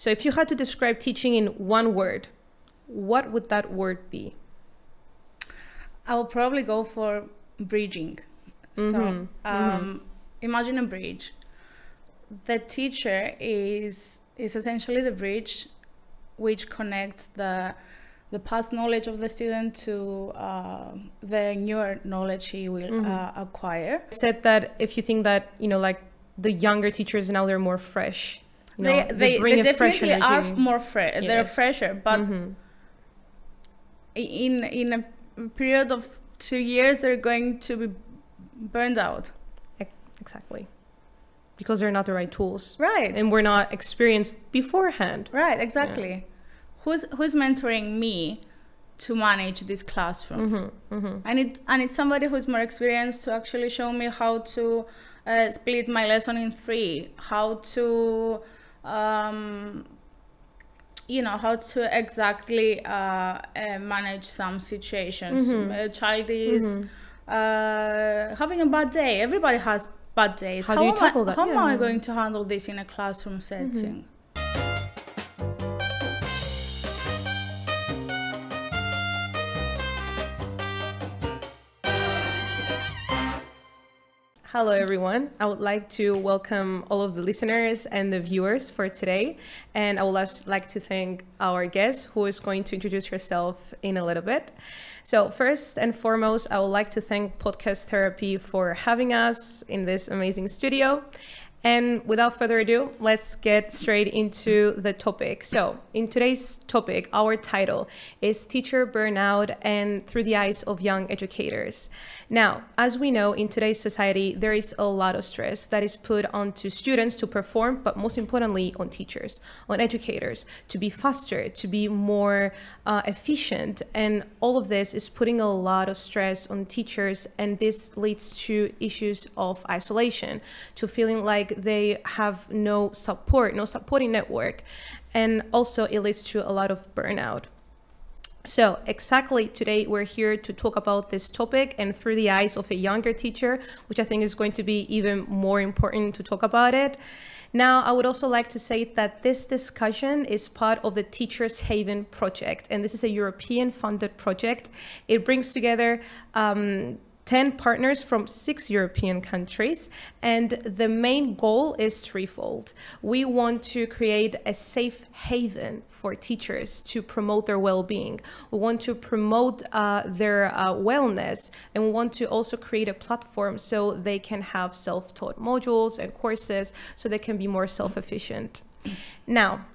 So if you had to describe teaching in one word, what would that word be? I will probably go for bridging. So imagine a bridge. The teacher is essentially the bridge which connects the past knowledge of the student to the newer knowledge he will acquire. Said that if you think that, you know, like the younger teachers now, they're more fresh. You know, they definitely are more fresh. Yes. They're fresher, but in a period of 2 years, they're going to be burned out. Exactly. Because they're not the right tools. Right. And we're not experienced beforehand. Right, exactly. Yeah. Who's mentoring me to manage this classroom? I need somebody who's more experienced to actually show me how to split my lesson in 3, how to how to exactly manage some situations. A child is having a bad day. Everybody has bad days. How do you tackle that? How am I going to handle this in a classroom setting? Hello, everyone. I would like to welcome all of the listeners and the viewers for today. And I would like to thank our guest, who is going to introduce herself in a little bit. So first and foremost, I would like to thank Podcast Therapy for having us in this amazing studio. And without further ado, let's get straight into the topic. So in today's topic, our title is Teacher Burnout and Through the Eyes of Young Educators. Now, as we know, in today's society, there is a lot of stress that is put onto students to perform, but most importantly, on teachers, on educators, to be faster, to be more efficient. And all of this is putting a lot of stress on teachers. And this leads to issues of isolation, to feeling like they have no support, no supporting network. And also it leads to a lot of burnout. So exactly today we're here to talk about this topic and through the eyes of a younger teacher, which I think is going to be even more important to talk about it. Now, I would also like to say that this discussion is part of the Teachers Haven project, and this is a European funded project. It brings together 10 partners from 6 European countries, and the main goal is threefold. We want to create a safe haven for teachers to promote their well-being. We want to promote their wellness, and we want to also create a platform so they can have self-taught modules and courses so they can be more self-efficient. Now,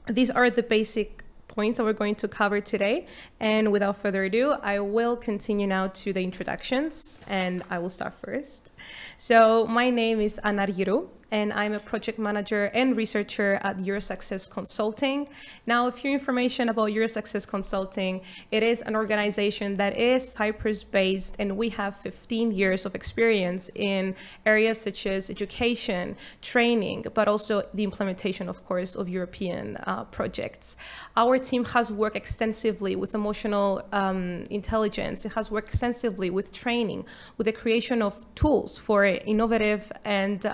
these are the basic points that we're going to cover today. And without further ado, I will continue now to the introductions, and I will start first. So my name is Argyrou, and I'm a project manager and researcher at Eurosuccess Consulting. Now, a few information about Eurosuccess Consulting. It is an organization that is Cyprus-based, and we have 15 years of experience in areas such as education, training, but also the implementation, of course, of European projects. Our team has worked extensively with emotional intelligence. It has worked extensively with training, with the creation of tools for innovative and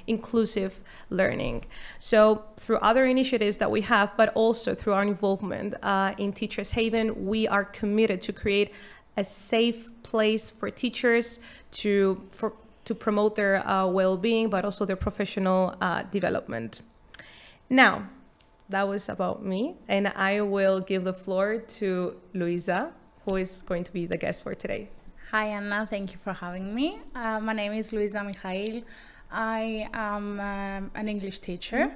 inclusive learning. So through other initiatives that we have, but also through our involvement in Teachers Haven, we are committed to create a safe place for teachers to promote their well-being, but also their professional development. Now, that was about me, and I will give the floor to Louiza, who is going to be the guest for today. Hi, Anna. Thank you for having me. My name is Louiza Michael. I am an English teacher.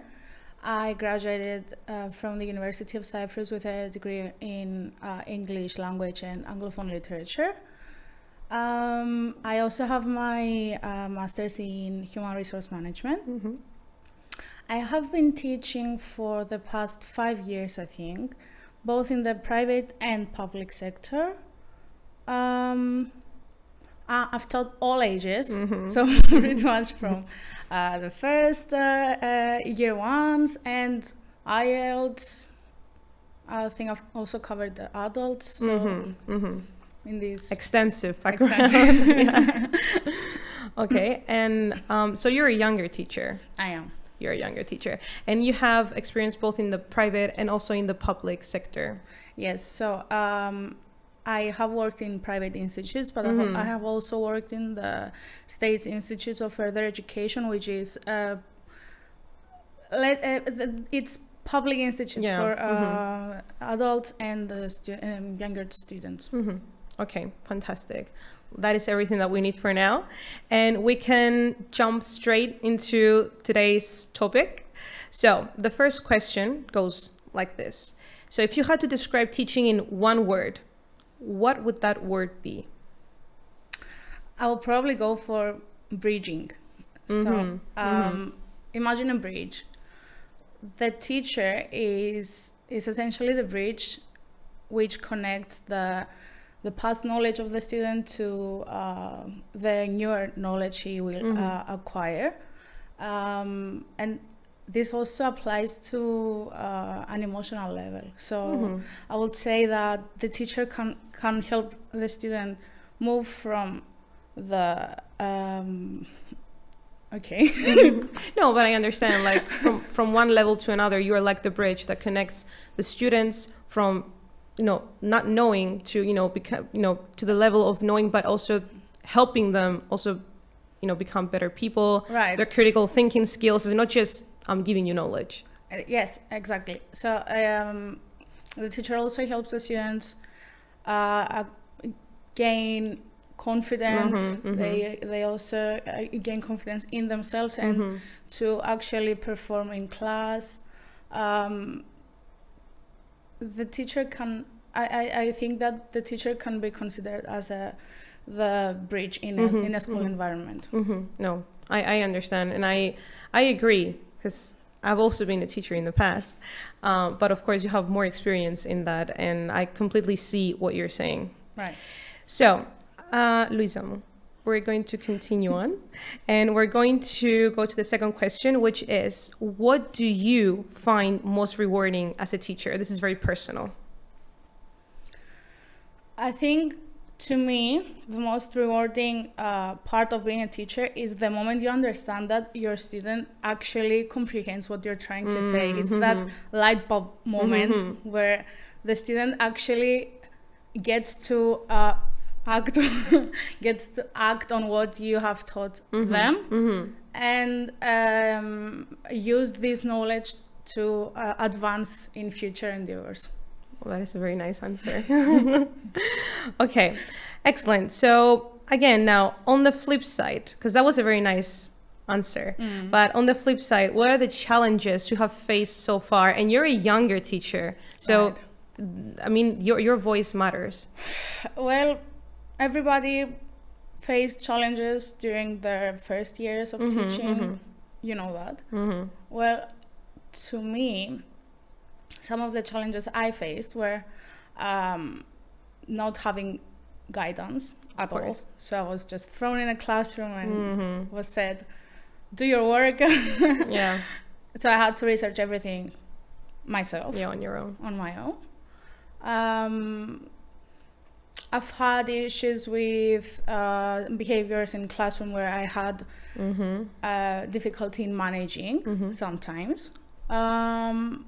I graduated from the University of Cyprus with a degree in English language and Anglophone literature. I also have my master's in human resource management. I have been teaching for the past 5 years, I think, both in the private and public sector. I've taught all ages, so pretty much from the first year ones and IELTS. I think I've also covered the adults. So in this extensive background. Yeah. Okay, and so you're a younger teacher. I am. you're a younger teacher. And you have experience both in the private and also in the public sector. Yes, so I have worked in private institutes, but I have also worked in the State's Institutes of Further Education, which is it's public institutes for adults and younger students. Okay, fantastic. That is everything that we need for now. And we can jump straight into today's topic. So the first question goes like this. So if you had to describe teaching in one word, what would that word be? I will probably go for bridging. So imagine a bridge. The teacher is essentially the bridge which connects the past knowledge of the student to the newer knowledge he will acquire. And this also applies to an emotional level. So I would say that the teacher can help the student move from the No, but I understand, like from one level to another, you are like the bridge that connects the students from not knowing to become to the level of knowing, but also helping them also become better people. Right. Their critical thinking skills is not just I'm giving you knowledge. Yes, exactly. So the teacher also helps the students gain confidence. They also gain confidence in themselves and to actually perform in class. The teacher can, I think that the teacher can be considered as the bridge in a school environment. No, I understand, and I agree, because I've also been a teacher in the past, but of course you have more experience in that, and I completely see what you're saying. Right. So, Louiza, we're going to continue on, and we're going to go to the second question, which is, what do you find most rewarding as a teacher? This is very personal. I think, to me, the most rewarding part of being a teacher is the moment you understand that your student actually comprehends what you're trying to say. It's that light bulb moment where the student actually gets to act on what you have taught them, and use this knowledge to advance in future endeavors. Well, that is a very nice answer. Okay, excellent. So again, now on the flip side, because that was a very nice answer, but on the flip side, what are the challenges you have faced so far? And you're a younger teacher, so Right. I mean, your voice matters. Well, everybody faced challenges during their first years of teaching. You know that. Well, to me, some of the challenges I faced were not having guidance at all. So I was just thrown in a classroom and was said, do your work. Yeah. So I had to research everything myself. Yeah, on your own. On my own. I've had issues with behaviors in classroom where I had difficulty in managing sometimes. And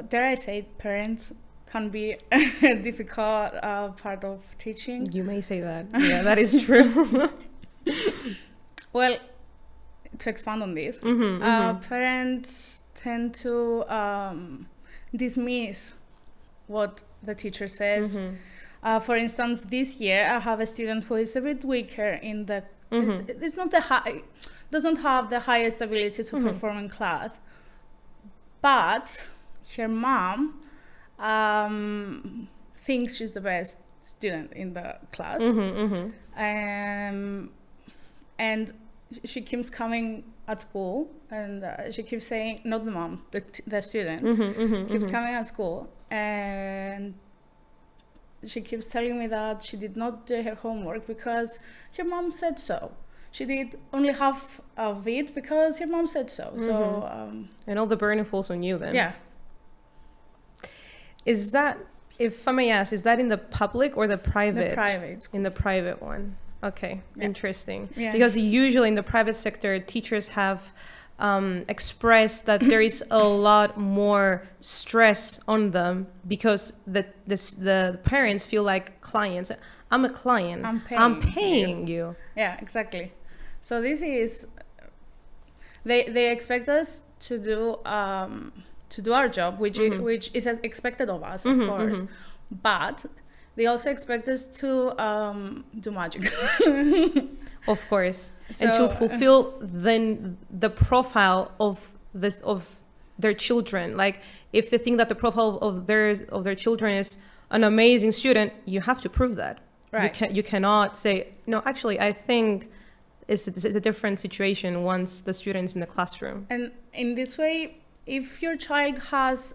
dare I say, parents can be a difficult part of teaching. You may say that. Yeah, that is true. Well, to expand on this, parents tend to dismiss what the teacher says. For instance, this year I have a student who is a bit weaker in the it's not doesn't have the highest ability to perform in class, but her mom thinks she's the best student in the class. And she keeps coming at school, and she keeps saying, not the mom, the student keeps coming at school, and she keeps telling me that she did not do her homework because her mom said so. She did only half of it because her mom said so. So and all the burden falls on you then. Yeah. Is that, if I may ask, is that in the public or the private? The private. In the private one. Okay, interesting. Yeah. Because usually in the private sector, teachers have expressed that there is a lot more stress on them because the parents feel like clients. I'm a client. I'm paying you. Yeah, exactly. So this is they expect us to do our job, which is expected of us, of course, but they also expect us to do magic. Of course, so, and to fulfill then the profile of their children. Like if they think that the profile of their children is an amazing student, you have to prove that. Right. You cannot say no. Actually, I think it's a different situation once the student's in the classroom. And in this way, if your child has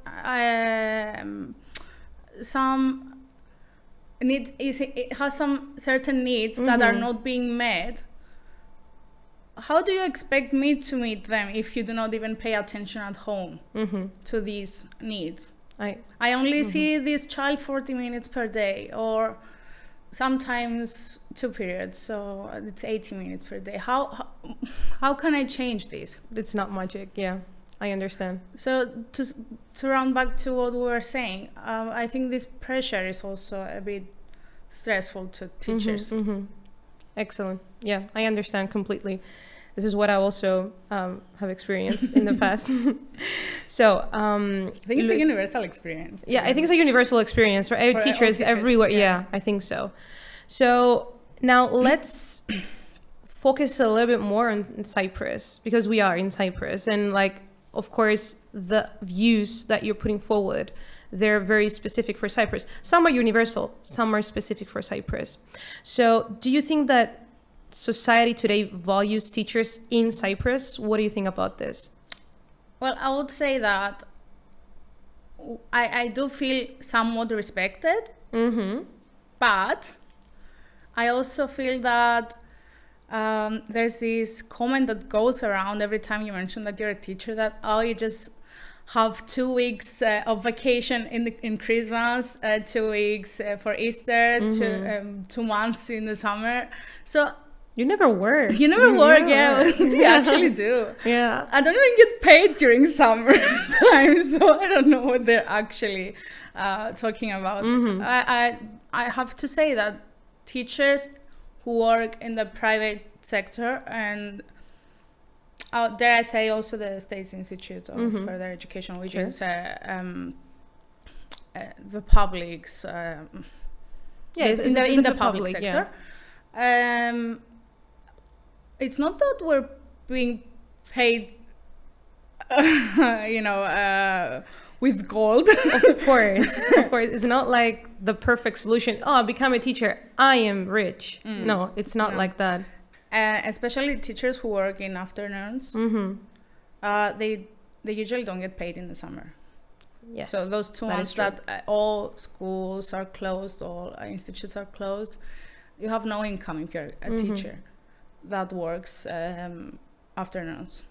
some needs, it has some certain needs that are not being met, how do you expect me to meet them if you do not even pay attention at home to these needs? I only see this child 40 minutes per day, or sometimes 2 periods, so it's 80 minutes per day. How can I change this? It's not magic. Yeah, I understand. So to round back to what we were saying, I think this pressure is also a bit stressful to teachers. Excellent. Yeah, I understand completely. This is what I also have experienced in the past. So I think it's a universal experience. Yeah, I think it's a universal experience for teachers everywhere. Yeah, I think so. So now let's focus a little bit more on Cyprus, because we are in Cyprus, and like, of course, the views that you're putting forward, they're very specific for Cyprus. Some are universal, some are specific for Cyprus. So do you think that society today values teachers in Cyprus? What do you think about this? Well, I would say that I do feel somewhat respected, but I also feel that there's this comment that goes around every time you mention that you're a teacher, that, oh, you just have 2 weeks of vacation in Christmas, 2 weeks for Easter, 2 months in the summer. So you never work. You never work, yeah. What do you actually do? Yeah. I don't even get paid during summer time, so I don't know what they're actually talking about. I have to say that teachers who work in the private sector, and dare I say also the State Institute of Further Education, which is the public's in the public sector. Yeah. It's not that we're being paid, with gold. Of course, it's not like the perfect solution. Oh, become a teacher, I am rich. No, it's not like that. Especially teachers who work in afternoons, they usually don't get paid in the summer. Yes. So those 2 months that all schools are closed, all institutes are closed, you have no income if you're a teacher that works afternoons.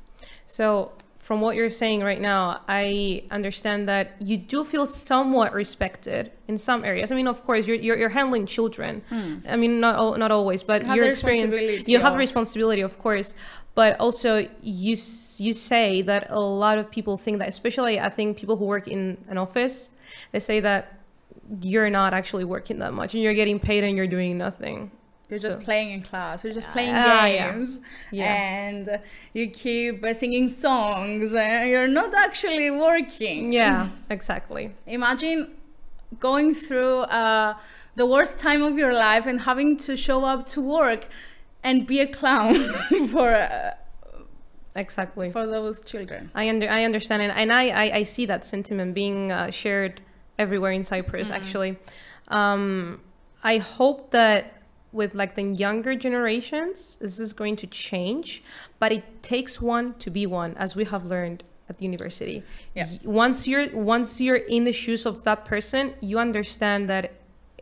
So from what you're saying right now, I understand that you do feel somewhat respected in some areas. I mean, of course, you're handling children. I mean, not always, but your experience, you have responsibility, of course. But also, you say that a lot of people think that, especially I think people who work in an office, they say that you're not actually working that much and you're getting paid and you're doing nothing. You're just playing in class, you're just playing games, and you keep singing songs, and you're not actually working. Yeah, exactly. Imagine going through the worst time of your life and having to show up to work and be a clown for those children. I understand, and I see that sentiment being shared everywhere in Cyprus, actually. I hope that with like the younger generations, this is going to change, but it takes one to be one, as we have learned at the university. Yeah. Once you're in the shoes of that person, you understand that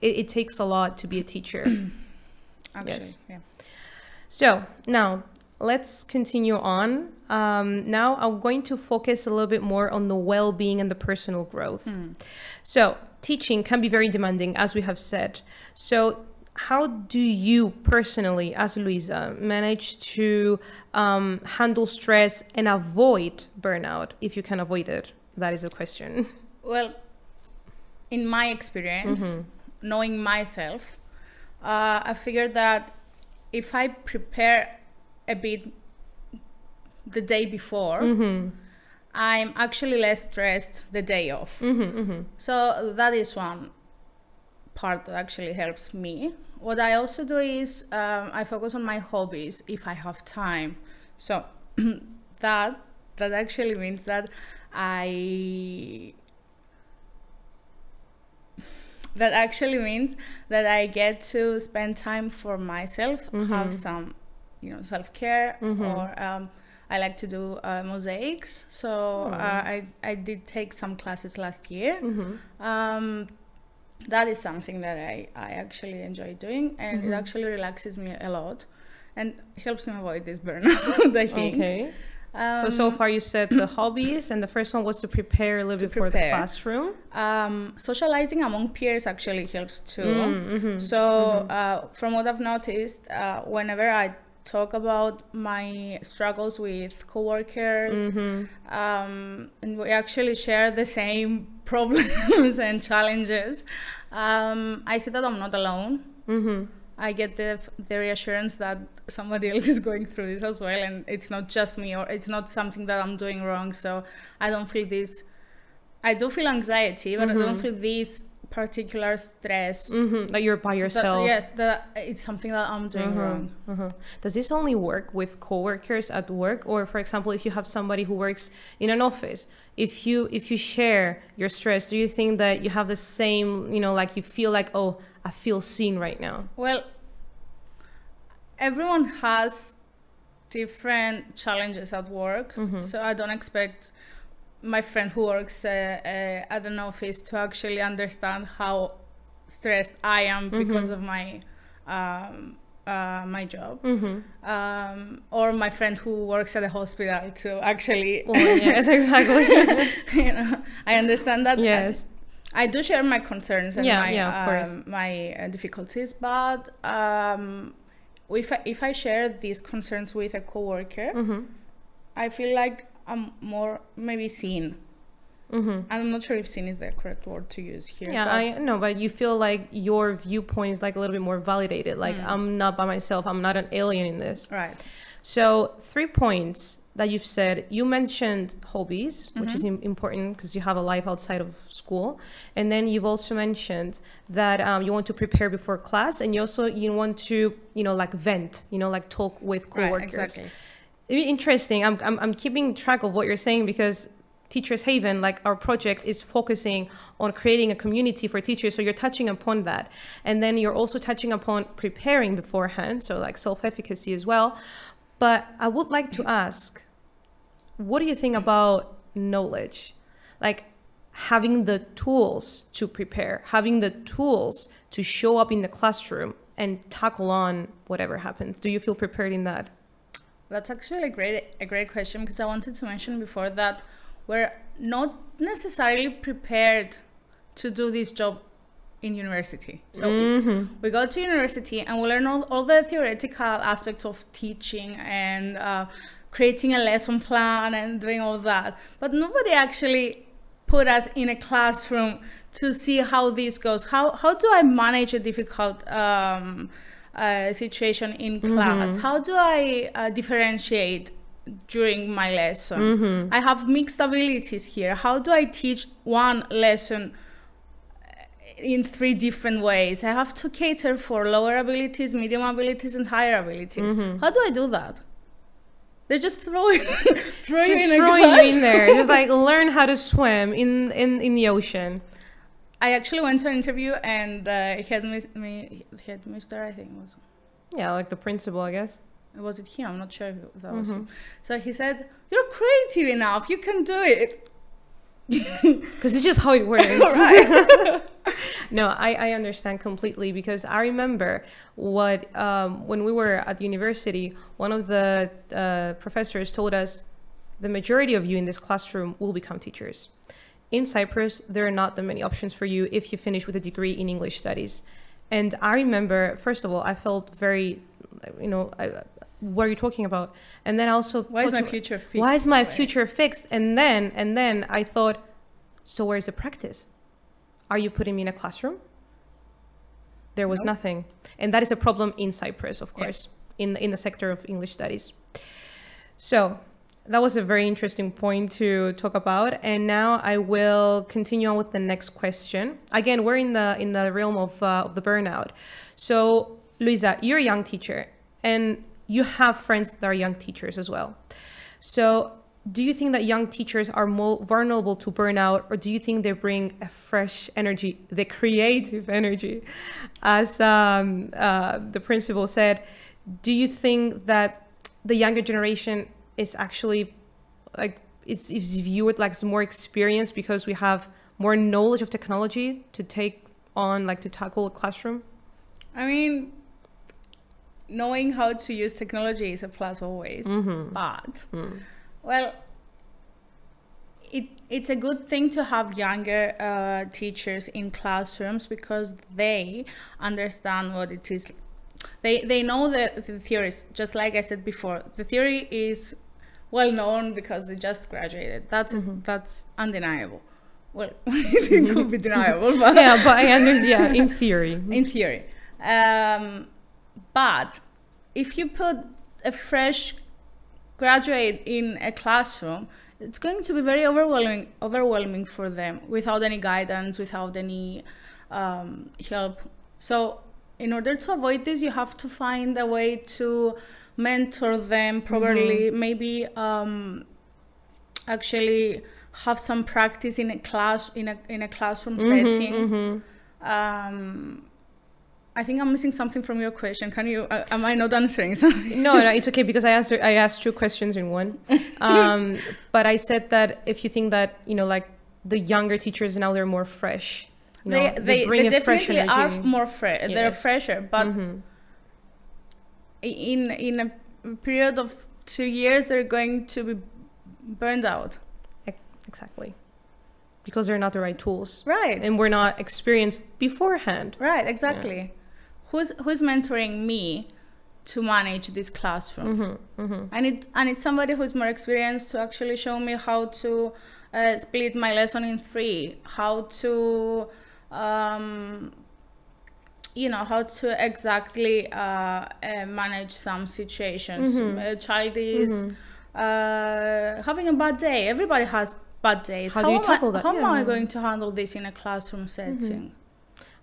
it takes a lot to be a teacher. Actually, yes. Yeah. So now let's continue on. Now I'm going to focus a little bit more on the well-being and the personal growth. So teaching can be very demanding, as we have said. So how do you personally, as Louiza, manage to handle stress and avoid burnout, if you can avoid it? That is the question. Well, in my experience, knowing myself, I figured that if I prepare a bit the day before, I'm actually less stressed the day of. So that is one part that actually helps me. What I also do is I focus on my hobbies if I have time. So that actually means that I get to spend time for myself, have some, self-care, or I like to do mosaics. So I did take some classes last year. That is something that I actually enjoy doing, and it actually relaxes me a lot and helps me avoid this burnout, I think. Okay. So far you said the hobbies, and the first one was to prepare a little bit for the classroom. Socializing among peers actually helps too. From what I've noticed, whenever I talk about my struggles with coworkers, and we actually share the same problems and challenges, I see that I'm not alone. I get the reassurance that somebody else is going through this as well, and it's not just me, or it's not something that I'm doing wrong. So I don't feel this. I do feel anxiety, but I don't feel this particular stress. That you're by yourself. That it's something that I'm doing wrong. Does this only work with coworkers at work, or for example, if you have somebody who works in an office, if you share your stress, do you think that you have the same, like you feel like, oh, I feel seen right now? Well, everyone has different challenges at work, so I don't expect my friend who works at an office to actually understand how stressed I am because of my my job, or my friend who works at a hospital to actually. Oh, yes, exactly. I understand that. Yes. I do share my concerns and of course. my difficulties, but if I share these concerns with a coworker, I feel like I'm more maybe seen. I'm not sure if seen is the correct word to use here. Yeah, I know, but you feel like your viewpoint is like a little bit more validated. Like I'm not by myself. I'm not an alien in this. Right. So 3 points that you've said. You mentioned hobbies, which is important because you have a life outside of school. And then you've also mentioned that you want to prepare before class, and you want to, like vent, like talk with coworkers. Right, exactly. It's interesting. I'm keeping track of what you're saying, because Teachers Haven, like our project, is focusing on creating a community for teachers. So you're touching upon that. And then you're also touching upon preparing beforehand. So like self-efficacy as well. But I would like to ask, what do you think about knowledge? Like having the tools to prepare, having the tools to show up in the classroom and tackle on whatever happens. Do you feel prepared in that? That's actually a great question, because I wanted to mention before that we're not necessarily prepared to do this job in university. So we go to university and we learn all the theoretical aspects of teaching and creating a lesson plan and doing all that. But nobody actually put us in a classroom to see how this goes. How do I manage a difficult situation in class? How do I differentiate during my lesson? I have mixed abilities here. How do I teach one lesson in 3 different ways? I have to cater for lower abilities, medium abilities, and higher abilities. How do I do that? They're just throwing you in there. Just like learn how to swim in the ocean. I actually went to an interview and Mr. I think was. Yeah, like the principal, I guess. Was it him? I'm not sure if that was him. So he said, "You're creative enough. You can do it." Because it's just how it works. Right. No, I understand completely, because I remember when we were at university, one of the professors told us the majority of you in this classroom will become teachers. In Cyprus, there are not that many options for you if you finish with a degree in English studies. And I remember, first of all, I felt very, what are you talking about? And then also, why is my future fixed? Why is my future fixed? And then I thought, so where's the practice? Are you putting me in a classroom? There was nothing. And that is a problem in Cyprus, of course, in the sector of English studies. So that was a very interesting point to talk about. And now I will continue on with the next question. Again, we're in the realm of the burnout. So Louiza, you're a young teacher and you have friends that are young teachers as well. So do you think that young teachers are more vulnerable to burnout, or do you think they bring a fresh energy, the creative energy? As the principal said, do you think that the younger generation is actually like, is viewed like as more experienced because we have more knowledge of technology to take on, like to tackle a classroom? I mean, knowing how to use technology is a plus always, but well, it's a good thing to have younger teachers in classrooms because they understand what it is. They know the theories, just like I said before. The theory is well known because they just graduated. That's undeniable. Well, it could be deniable, but yeah, but I understand. Yeah, in theory. In theory. But if you put a fresh graduate in a classroom, it's going to be very overwhelming for them without any guidance, without any help. So in order to avoid this, you have to find a way to mentor them properly, maybe actually have some practice in a classroom setting. I think I'm missing something from your question. Can you? Am I not answering something? No, it's okay because I asked 2 questions in one. But I said that if you think that like the younger teachers now they're more fresh. They definitely are more fresh. Yes. They're fresher, but in a period of 2 years, they're going to be burned out. Exactly. Because they're not the right tools. Right. And we're not experienced beforehand. Right, exactly. Yeah. Who's mentoring me to manage this classroom? And it's somebody who's more experienced to actually show me how to split my lesson in 3, how to how to exactly manage some situations. A child is having a bad day. Everybody has bad days. How do you tackle that? How am I going to handle this in a classroom setting?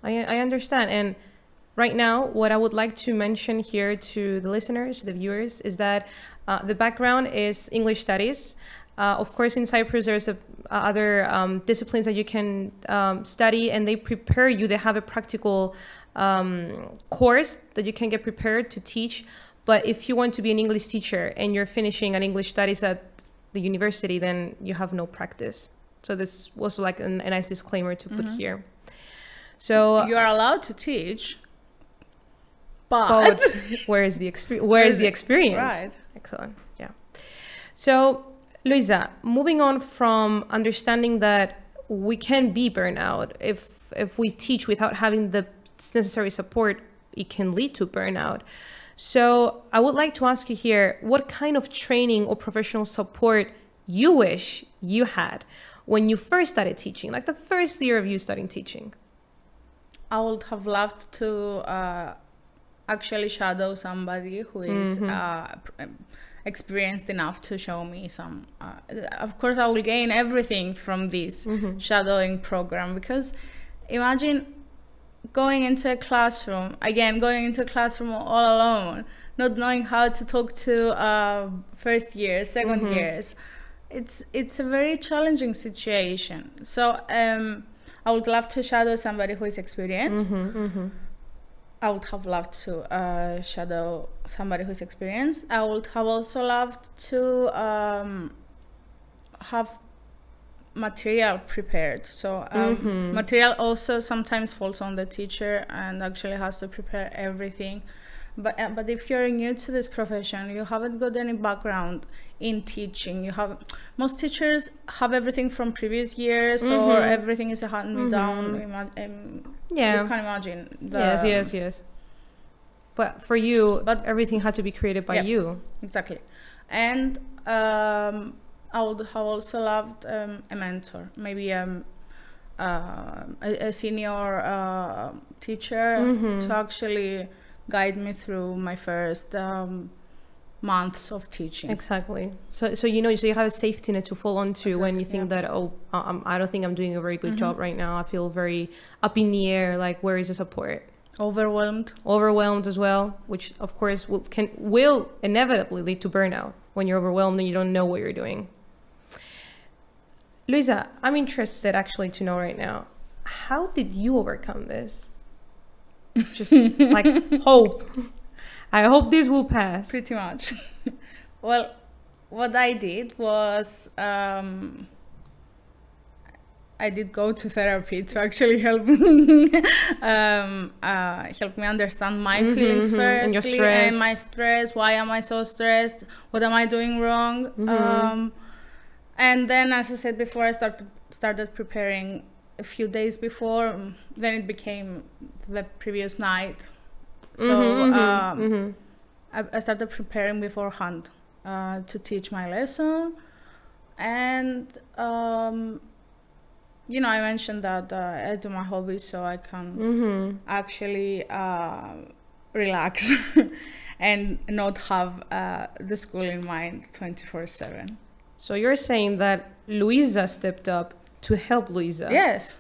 I understand. And right now, what I would like to mention here to the listeners, the viewers, is that the background is English studies. Of course, in Cyprus, there's other disciplines that you can study, and they prepare you. They have a practical course that you can get prepared to teach. But if you want to be an English teacher and you're finishing an English studies at the university, then you have no practice. So this was like a nice disclaimer to put here. So you are allowed to teach, but where is the experience? Right. Excellent. Yeah. So Louiza, moving on from understanding that we can be burnout if we teach without having the necessary support, it can lead to burnout. So I would like to ask you here, what kind of training or professional support you wish you had when you first started teaching, like the first year of you studying teaching? I would have loved to actually shadow somebody who is experienced enough to show me some. Of course, I will gain everything from this shadowing program, because imagine going into a classroom all alone, not knowing how to talk to first years, second years. It's a very challenging situation. So I would love to shadow somebody who is experienced. I would have loved to shadow somebody who's experienced. I would have also loved to have material prepared. So material also sometimes falls on the teacher and actually has to prepare everything. But if you're new to this profession, you haven't got any background in teaching. Most teachers have everything from previous years, or everything is a hand-me-down. Yeah, you can imagine. Yes. But for you, everything had to be created by you. Exactly. And I would have also loved a mentor, maybe a senior teacher to actually guide me through my first months of teaching. Exactly. So you have a safety net to fall onto when you think that, I don't think I'm doing a very good job right now. I feel very up in the air. Like, where is the support? Overwhelmed as well, which of course will inevitably lead to burnout when you're overwhelmed and you don't know what you're doing. Louiza, I'm interested actually to know right now, how did you overcome this? Just like hope. I hope this will pass. Pretty much. Well, what I did was I did go to therapy to actually help me understand my feelings firstly, and my stress. Why am I so stressed? What am I doing wrong? And then, as I said before, I started preparing a few days before. Then it became the previous night. So I started preparing beforehand to teach my lesson. And I mentioned that I do my hobbies so I can actually relax and not have the school in mind 24/7. So you're saying that Louiza stepped up to help Louiza? Yes.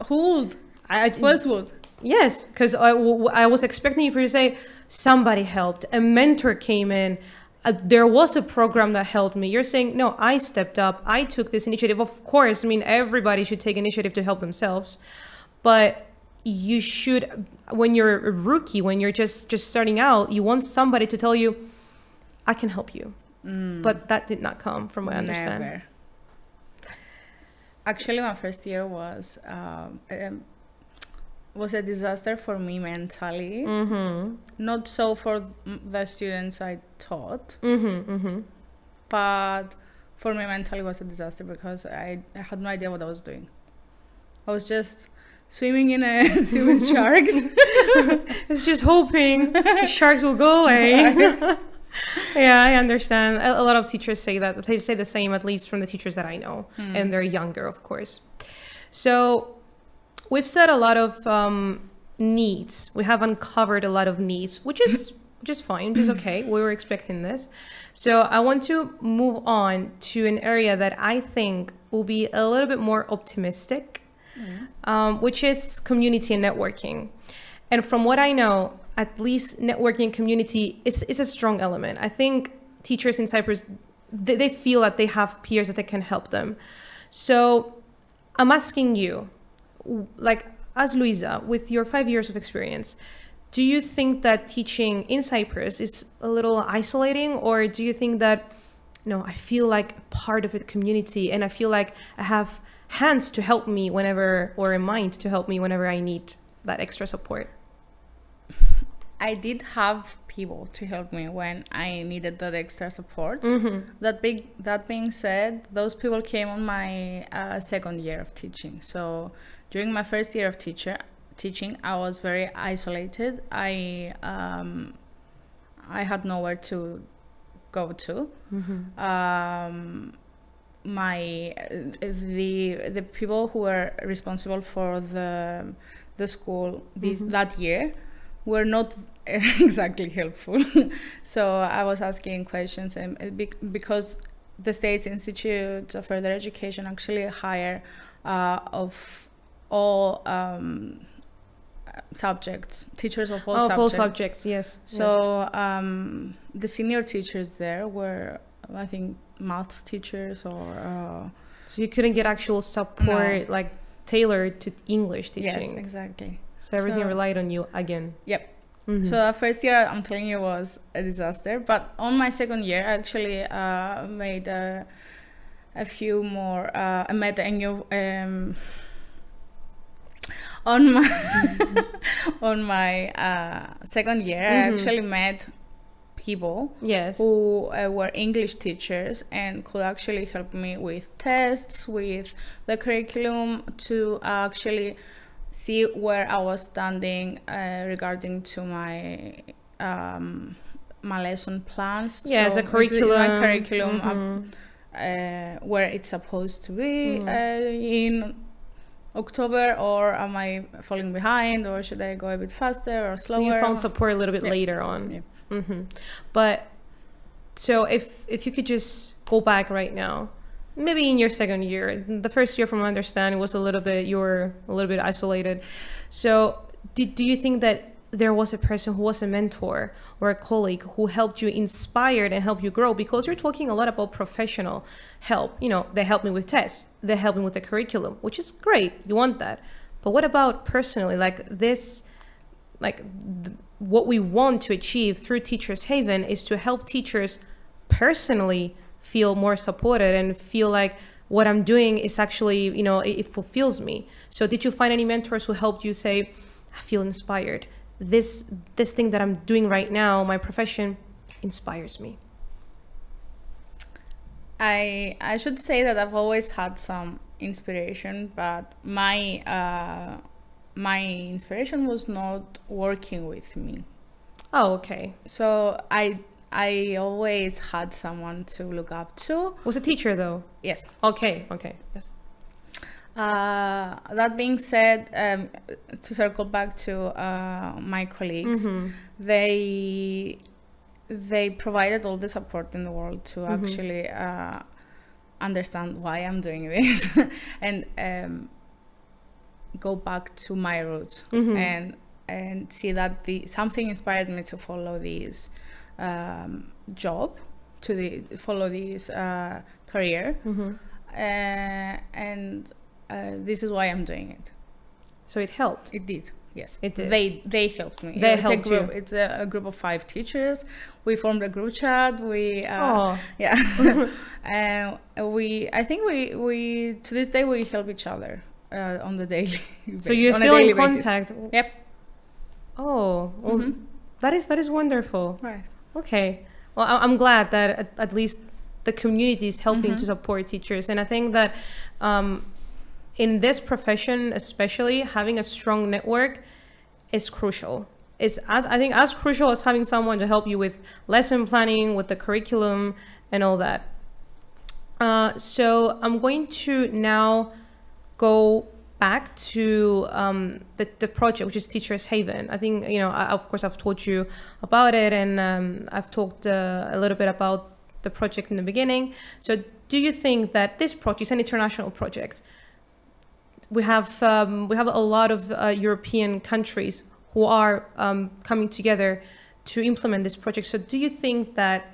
Who else would? Yes, because I was expecting you to say somebody helped, a mentor came in, there was a program that helped me. You're saying, no, I stepped up, I took this initiative. Of course, I mean, everybody should take initiative to help themselves. But you should, when you're a rookie, when you're just starting out, you want somebody to tell you, I can help you. But that did not come from what I understand. Never. Actually, my first year was a disaster for me mentally. Not so for the students I taught, but for me mentally was a disaster because I had no idea what I was doing. I was just swimming in a sea with sharks. It's just hoping the sharks will go away. Yeah, I understand. A lot of teachers say that. They say the same, at least from the teachers that I know, and they're younger, of course. So we've said a lot of needs. We have uncovered a lot of needs, which is fine, which is okay. We were expecting this. So I want to move on to an area that I think will be a little bit more optimistic, which is community and networking. And from what I know, at least networking community is a strong element. I think teachers in Cyprus, they feel that they have peers that they can help them. So I'm asking you, like, as Louiza, with your 5 years of experience, do you think that teaching in Cyprus is a little isolating, or do you think that, no, I feel like part of a community and I feel like I have hands to help me whenever, or a mind to help me whenever I need that extra support? I did have people to help me when I needed that extra support. That being said, those people came on my second year of teaching. So during my first year of teaching, I was very isolated. I had nowhere to go to. The people who were responsible for the school that year were not exactly helpful. So I was asking questions, and because the State's Institute of Further Education actually hire of all subjects, teachers of all subjects. All subjects, yes. So the senior teachers there were, I think, maths teachers or... So you couldn't get actual support, like tailored to English teaching. Yes, exactly. So everything relied on you again. Yep. So the first year, I'm telling you, was a disaster. But on my second year, I actually made a few more. I met a new. On my on my second year, I actually met people who were English teachers and could actually help me with tests, with the curriculum, to actually see where I was standing regarding to my my lesson plans. Yes, so the curriculum. My curriculum where it's supposed to be in October, or am I falling behind, or should I go a bit faster or slower? So you found support a little bit later on. Yeah. But so if you could just go back right now, maybe in your second year, the first year from my understanding was you were a little bit isolated. So do you think that there was a person who was a mentor or a colleague who helped you, inspired and helped you grow? Because you're talking a lot about professional help. You know, they help me with tests, they help me with the curriculum, which is great. You want that. But what about personally, like this, what we want to achieve through Teachers Haven is to help teachers personally feel more supported and feel like what I'm doing is actually, you know, it fulfills me. So did you find any mentors who helped you say, I feel inspired? This thing that I'm doing right now, my profession, inspires me? I should say that I've always had some inspiration, but my inspiration was not working with me. Oh, okay. So I always had someone to look up to. Was a teacher though? Yes. Okay. Yes. That being said, to circle back to my colleagues, they provided all the support in the world to actually understand why I'm doing this and go back to my roots and see that something inspired me to follow this job, follow this career, and this is why I'm doing it. So it helped. It did. Yes, it did. They helped me. They helped you. It's a group of 5 teachers. We formed a group chat. We I think we to this day we help each other on the daily. So you're still in contact. Basis. Yep. Oh, well, that is wonderful. Right. Okay. Well, I'm glad that at least the community is helping to support teachers, and I think that in this profession, especially, having a strong network is crucial. It's I think as crucial as having someone to help you with lesson planning, with the curriculum, and all that. So I'm going to now go back to the project, which is Teachers Haven. I think, you know, of course, I've told you about it, and I've talked a little bit about the project in the beginning. So do you think that this project is an international project? We have a lot of European countries who are coming together to implement this project. So do you think that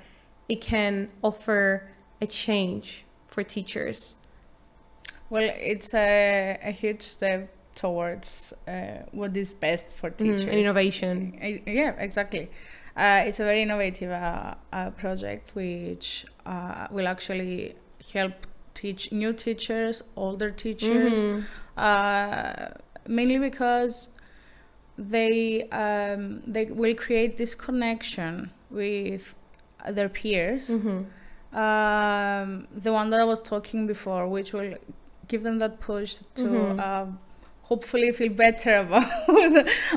it can offer a change for teachers? Well, it's a huge step towards what is best for teachers. Innovation. Yeah, exactly. It's a very innovative project which will actually help teach new teachers, older teachers, mainly because they will create this connection with their peers. The one that I was talking before, which will give them that push to hopefully feel better about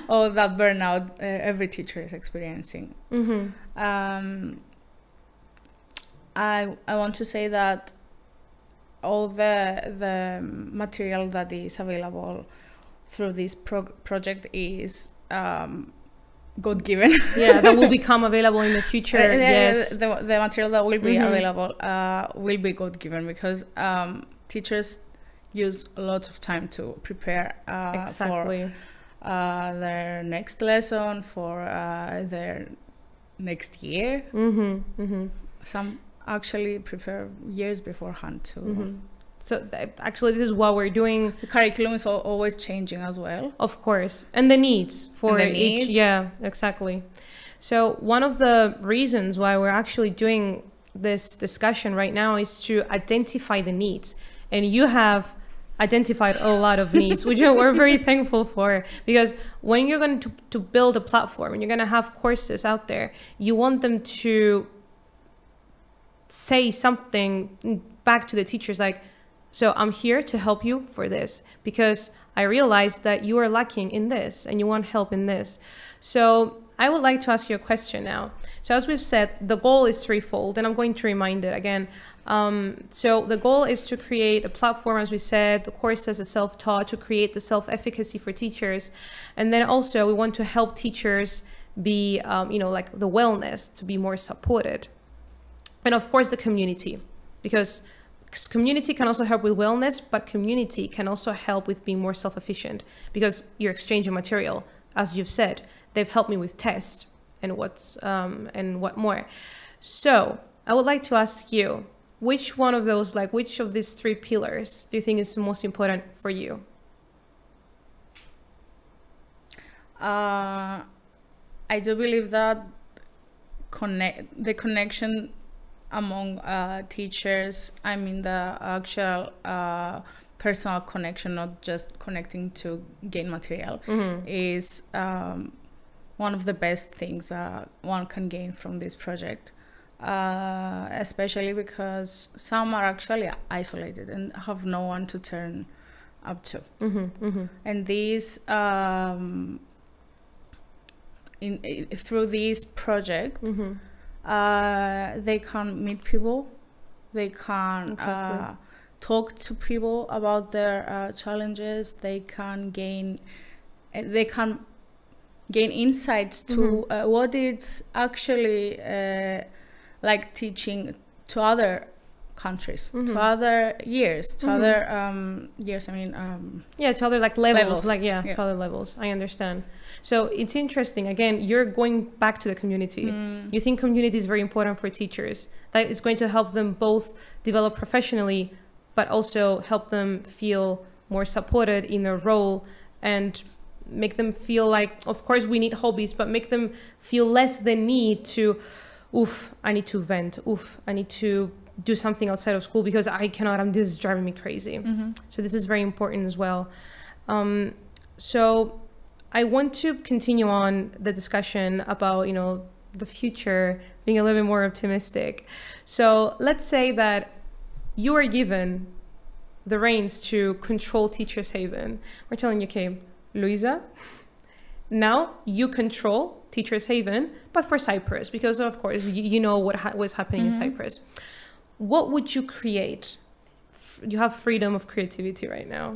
all that burnout every teacher is experiencing. I want to say that all the material that is available through this project is God-given. Yeah, that will become available in the future. Yes, the material that will be available will be God-given, because teachers use a lot of time to prepare for their next lesson, for their next year. Some actually prepare years beforehand too. So actually, this is what we're doing. The curriculum is always changing as well. Of course. And the needs for each. Yeah, exactly. So one of the reasons why we're actually doing this discussion right now is to identify the needs. And you have identified a lot of needs, which we're very thankful for, because when you're going to build a platform and you're going to have courses out there, you want them to say something back to the teachers like, so I'm here to help you for this, because I realize that you are lacking in this and you want help in this. So I would like to ask you a question now. So as we've said, the goal is threefold, and I'm going to remind it again. So the goal is to create a platform, as we said, the course as a self-taught, to create the self-efficacy for teachers. And then also we want to help teachers be, like the wellness, to be more supported. And of course the community, because community can also help with wellness, but community can also help with being more self-efficient, because you're exchanging material, as you've said. They've helped me with tests and what more. So I would like to ask you, which one of those, which of these three pillars do you think is the most important for you? I do believe that the connection among teachers, I mean the actual personal connection, not just connecting to gain material, is one of the best things one can gain from this project, especially because some are actually isolated and have no one to turn up to. And these through this project, they can meet people, they can talk to people about their challenges, they can gain insights to what it's actually like teaching to other countries, to other years, to other years, I mean to other levels. To other levels. I understand. So it's interesting, again, you're going back to the community. You think community is very important for teachers, that is going to help them both develop professionally, but also help them feel more supported in their role, and make them feel like, of course we need hobbies, but make them feel less the need to, I need to vent, I need to do something outside of school because I cannot, this is driving me crazy. So this is very important as well. So I want to continue on the discussion about, the future, being a little bit more optimistic. So let's say that you are given the reins to control Teachers Haven. We're telling you, okay, Louiza, now you control Teachers Haven, but for Cyprus, because of course you know what was happening in Cyprus. What would you create? You have freedom of creativity right now.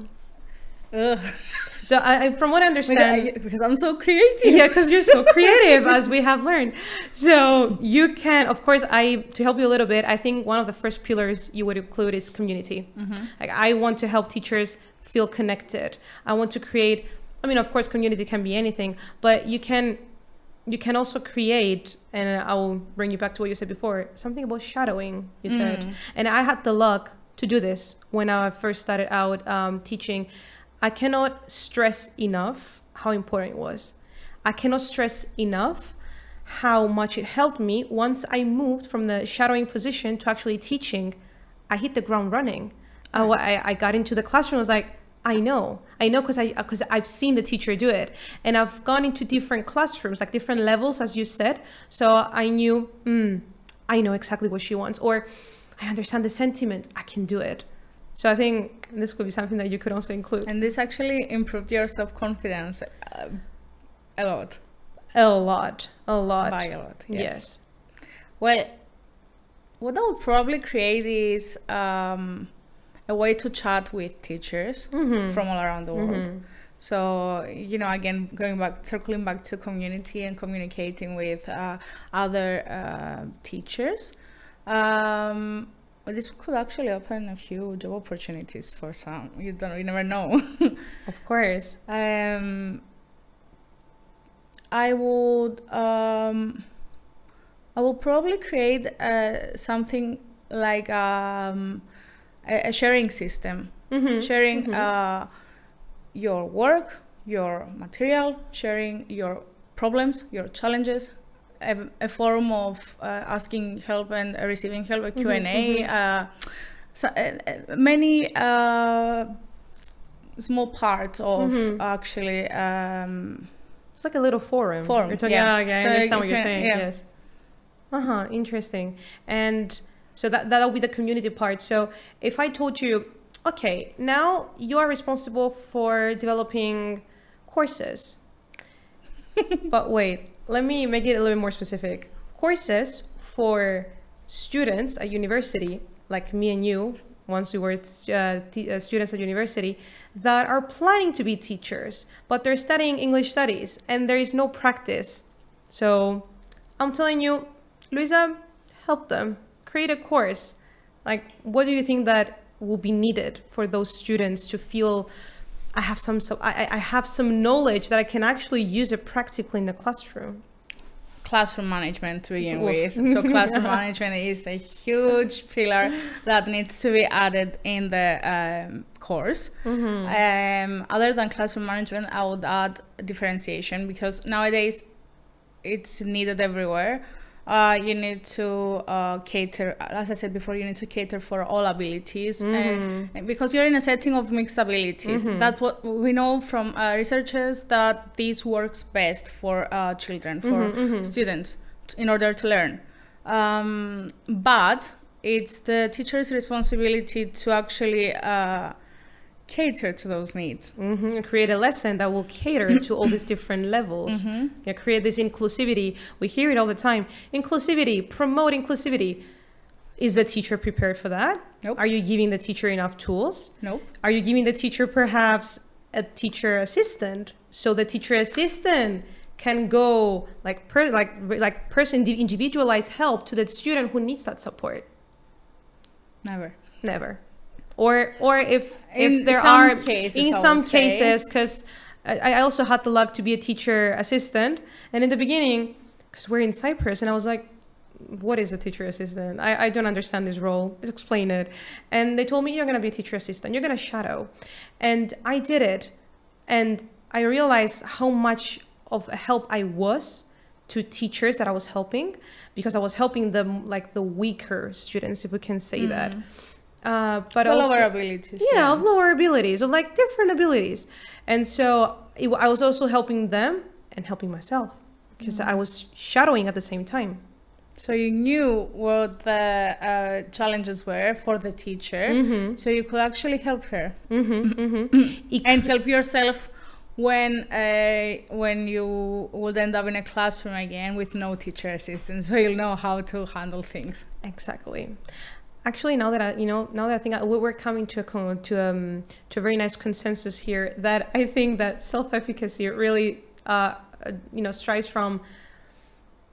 So I, from what I understand, because I'm so creative. Yeah, because you're so creative, as we have learned. So you can, of course, to help you a little bit, I think one of the first pillars you would include is community. Like, I want to help teachers feel connected. I want to create, of course, community can be anything, but you can also create, and I will bring you back to what you said before, something about shadowing, you said. And I had the luck to do this when I first started out teaching. I cannot stress enough how important it was. I cannot stress enough how much it helped me. Once I moved from the shadowing position to actually teaching, I hit the ground running. I got into the classroom, I was like, I know because I've seen the teacher do it, and I've gone into different classrooms, like different levels, as you said. So I knew, I know exactly what she wants, or I understand the sentiment, I can do it. So I think this could be something that you could also include. And this actually improved your self-confidence a lot. A lot. By a lot, yes. Well, what I would probably create is a way to chat with teachers from all around the world. So, again, circling back to community and communicating with other teachers. This could actually open a few job opportunities for some. You never know. Of course. I will probably create something like a sharing system, sharing your work, your material, sharing your problems, your challenges, a forum of asking help and receiving help, a Q&A, many small part of actually it's like a little forum. You're talking, yeah. Okay, I So understand what you you're can- saying. yeah. Yes. Interesting. And so that'll be the community part. So if I told you, okay, now you are responsible for developing courses. But wait, let me make it a little bit more specific. Courses for students at university, like me and you, once we were students at university, that are planning to be teachers, but they're studying English studies and there is no practice. So I'm telling you, Louiza, help them create a course. Like, what do you think that will be needed for those students to feel I have some knowledge that I can actually use it practically in the classroom? Classroom management to begin with. So classroom management is a huge pillar that needs to be added in the course. Other than classroom management, I would add differentiation, because nowadays it's needed everywhere. You need to cater, as I said before, you need to cater for all abilities, and because you're in a setting of mixed abilities. That's what we know from researchers, that this works best for children, for students, in order to learn. But it's the teacher's responsibility to actually cater to those needs. Create a lesson that will cater to all these different levels. Create this inclusivity. We hear it all the time. Inclusivity, promote inclusivity. Is the teacher prepared for that? Nope. Are you giving the teacher enough tools? Nope. Are you giving the teacher perhaps a teacher assistant, so the teacher assistant can go individualized help to the student who needs that support? Never. Or if there are in some cases, because I also had the luck to be a teacher assistant, and in the beginning, because we're in Cyprus, and I was like, what is a teacher assistant? I don't understand this role. Explain it. And they told me, you're going to be a teacher assistant. You're going to shadow. And I did it. And I realized how much of a help I was to teachers that I was helping, because I was helping them, like the weaker students, if we can say that. But also, lower abilities. Yeah, of lower abilities, of like different abilities. And so I was also helping them and helping myself, because I was shadowing at the same time. So you knew what the challenges were for the teacher, so you could actually help her and help yourself when you would end up in a classroom again with no teacher assistant. So you'll know how to handle things. Exactly. Actually, now that I think we're coming to a very nice consensus here, that I think that self-efficacy really strives from.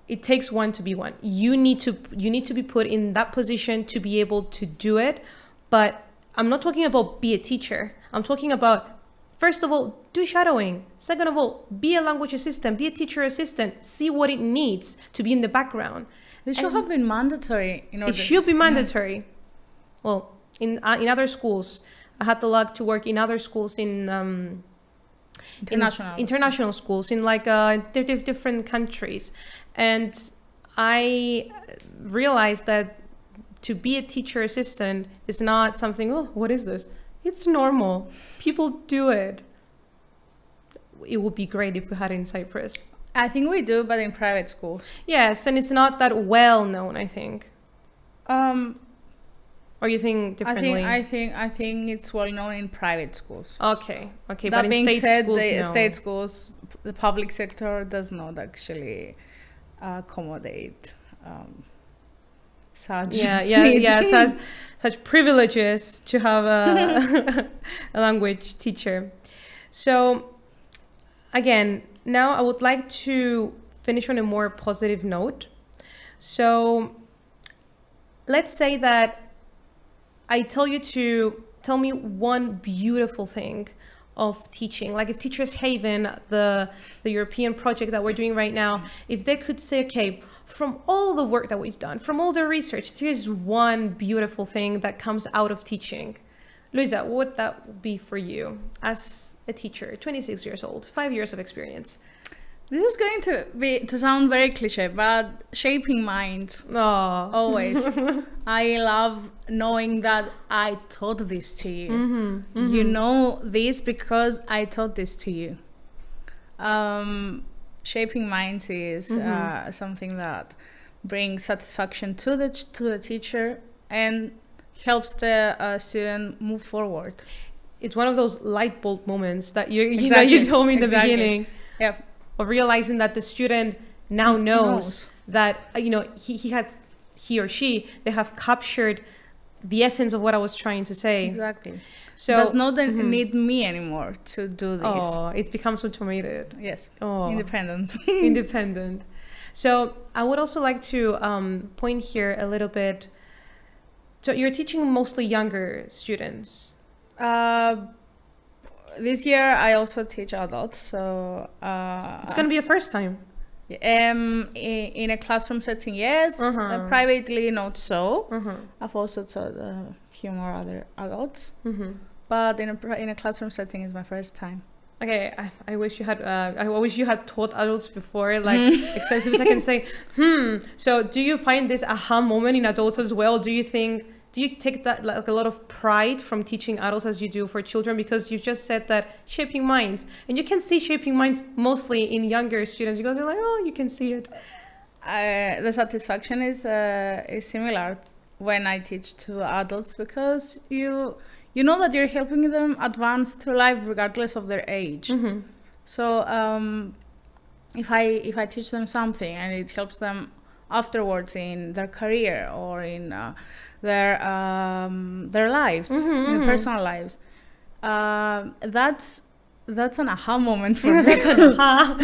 It takes one to be one. You need to be put in that position to be able to do it. But I'm not talking about be a teacher. I'm talking about, first of all, do shadowing. Second of all, be a language assistant, be a teacher assistant. See what it needs to be in the background. It should have been mandatory. It should be mandatory. Well, in other schools, I had the luck to work in other schools in international schools in like different countries, and I realized that to be a teacher assistant is not something, oh, what is this? It's normal. People do it. It would be great if we had it in Cyprus. I think we do, but in private schools. Yes, and it's not that well known, I think. Or you think differently? I think it's well known in private schools. Okay. That but being in said, schools, the no. state schools, the public sector does not actually accommodate such needs. such privileges to have a language teacher. So again, now I would like to finish on a more positive note. So let's say that I tell you to tell me one beautiful thing of teaching. Like if Teachers Haven, the European project that we're doing right now, if they could say, okay, from all the work that we've done, from all the research, here's one beautiful thing that comes out of teaching. Louiza, what would that be for you as a teacher, 26 years old, 5 years of experience? This is going to sound very cliche, but shaping minds. Oh. Always. I love knowing that I taught this to you. You know this because I taught this to you. Shaping minds is something that brings satisfaction to the teacher and helps the student move forward. It's one of those light bulb moments that you told me in the beginning. Yeah. Of realizing that the student now knows that he or she, they have captured the essence of what I was trying to say. Exactly. So does not need me anymore to do this. Oh, it becomes automated. Yes. Oh. Independence. Independent. So I would also like to point here a little bit. So you're teaching mostly younger students. This year I also teach adults, so it's gonna be the first time. In a classroom setting, yes. Privately, not so. I've also taught a few more other adults, but in a classroom setting is my first time. Okay, I wish you had. I wish you had taught adults before, like extensively. So I can say, So, do you find this aha moment in adults as well? Do you take that like a lot of pride from teaching adults as you do for children? Because you just said that shaping minds, and you can see shaping minds mostly in younger students. You guys are like, oh, you can see it. The satisfaction is similar when I teach to adults, because you know that you're helping them advance through life regardless of their age. So if I teach them something and it helps them afterwards in their career or in their lives, in their personal lives, that's an aha moment for me. That's an aha.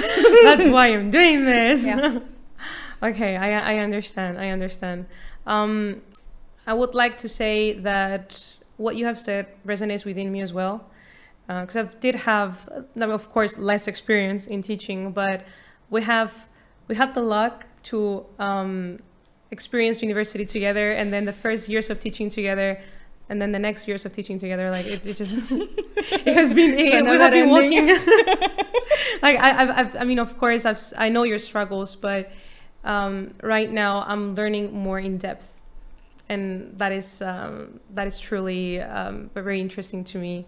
That's why I'm doing this. Yeah. Okay, I understand. I would like to say that what you have said resonates within me as well, because I did have, of course, less experience in teaching, but we had the luck to experience university together, and then the first years of teaching together, and then the next years of teaching together. Like it just it has been. We have been walking. Like I mean, of course, I know your struggles, but right now I'm learning more in depth, and that is truly very interesting to me,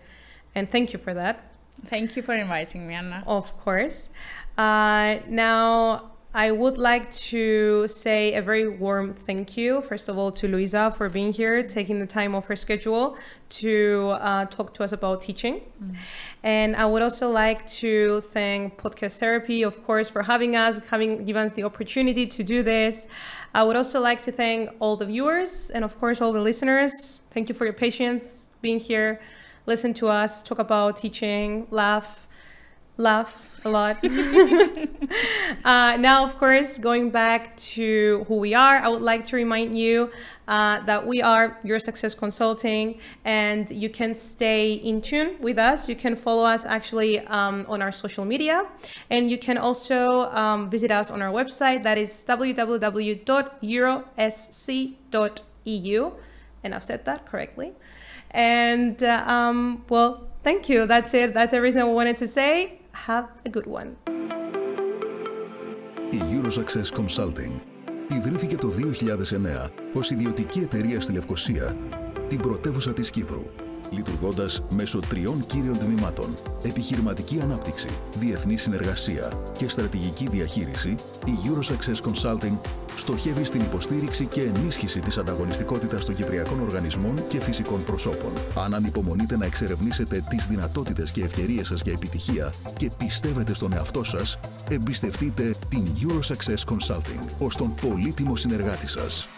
and thank you for that. Thank you for inviting me, Anna. Of course. Now I would like to say a very warm thank you, first of all, to Louiza for being here, taking the time off her schedule to talk to us about teaching. And I would also like to thank Podcast Therapy, of course, for given us the opportunity to do this. I would also like to thank all the viewers and, of course, all the listeners. Thank you for your patience, being here, listen to us, talk about teaching, laugh a lot. Now, of course, going back to who we are, I would like to remind you that we are Eurosuccess Consulting, and you can stay in tune with us. You can follow us actually on our social media, and you can also visit us on our website. That is www.eurosc.eu, and I've said that correctly. And well, thank you. That's it. That's everything I wanted to say. Have a good one. Η Eurosuccess Consulting ιδρύθηκε το 2009 ως ιδιωτική εταιρεία στη Λευκοσία, την πρωτεύουσα της Κύπρου, λειτουργώντας μέσω 3 κύριων τμήματων: επιχειρηματική ανάπτυξη, διεθνή συνεργασία και στρατηγική διαχείριση. Η Eurosuccess Consulting στοχεύει στην υποστήριξη και ενίσχυση της ανταγωνιστικότητας των κυπριακών οργανισμών και φυσικών προσώπων. Αν ανυπομονείτε να εξερευνήσετε τις δυνατότητες και ευκαιρίες σας για επιτυχία και πιστεύετε στον εαυτό σας, εμπιστευτείτε την Eurosuccess Consulting ως τον πολύτιμο συνεργάτη σας.